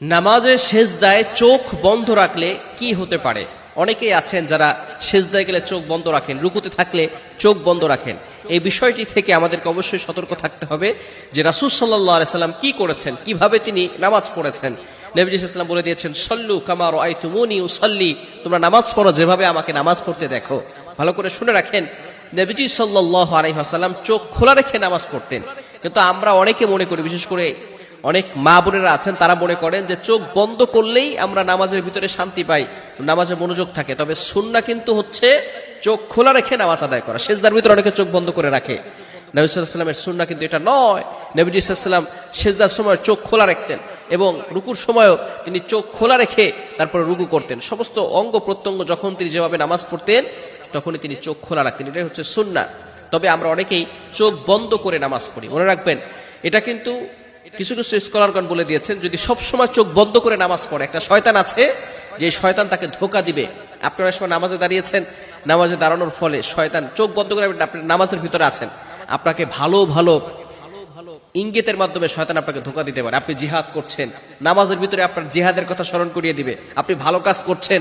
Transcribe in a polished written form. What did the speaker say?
নামাজে সেজদায় চোখ বন্ধ রাখলে কি হতে পারে? অনেকেই আছেন যারা সেজদায় গেলে চোখ বন্ধ রাখেন, রুকুতে থাকলে চোখ বন্ধ রাখেন। এই বিষয়টি থেকে আমাদেরকে অবশ্যই সতর্ক থাকতে হবে যে রাসূল সাল্লাল্লাহু আলাইহি সাল্লাম কি করেছেন, কিভাবে তিনি নামাজ পড়েছেন। নবী সাল্লাল্লাহু আলাইহি ওয়াসাল্লাম বলে দিয়েছেন, সল্লু কামা রাআইতুমুনি উসাল্লি, তোমরা নামাজ পড়ো যেভাবে আমাকে নামাজ পড়তে দেখো। ভালো করে শুনে রাখেন, নবীজি সাল্লাল্লাহু আলাইহি ওয়াসাল্লাম চোখ খোলা রেখে নামাজ পড়তেন। কিন্তু আমরা অনেকে মনে করি, বিশেষ করে অনেক মা বোনেরা আছেন, তারা মনে করেন যে চোখ বন্ধ করলেই আমরা নামাজের ভিতরে শান্তি পাই, নামাজে মনোযোগ থাকে। তবে সুন্নাহ কিন্তু হচ্ছে চোখ খোলা রেখে নামাজ আদায় করা। সেজদার ভিতরে অনেকে চোখ বন্ধ করে রাখে, নবী সাল্লাল্লাহু আলাইহি ওয়াসাল্লামের সুন্নাহ কিন্তু এটা নয়। নবীজি সাল্লাল্লাহু আলাইহি ওয়াসাল্লাম সেজদার সময় চোখ খোলা রাখতেন এবং রুকুর সময়ও তিনি চোখ খোলা রেখে তারপরে রুকু করতেন। সমস্ত অঙ্গ প্রত্যঙ্গ যখন তিনি যেভাবে নামাজ পড়তেন তখনই তিনি চোখ খোলা রাখতেন। এটাই হচ্ছে সুন্নাহ। তবে আমরা অনেকেই চোখ বন্ধ করে নামাজ পড়ি। মনে রাখবেন, এটা কিন্তু কিছু কিছু স্কলারগণ বলে দিয়েছেন, যদি সব সময় চোখ বন্ধ করে নামাজ পড়ে, একটা শয়তান আছে যে শয়তান তাকে ধোঁকা দিবে। আপনারা সময় নামাজে দাঁড়িয়েছেন, নামাজে দাঁড়ানোর ফলে শয়তান চোখ বন্ধ করে, আপনি নামাজের ভিতরে আছেন, আপনাকে ভালো ভালো ইঙ্গিতের মাধ্যমে শয়তান আপনাকে ধোঁকা দিতে পারে। আপনি জিহাদ করছেন, নামাজের ভিতরে আপনার জিহাদের কথা স্মরণ করিয়ে দিবে। আপনি ভালো কাজ করছেন,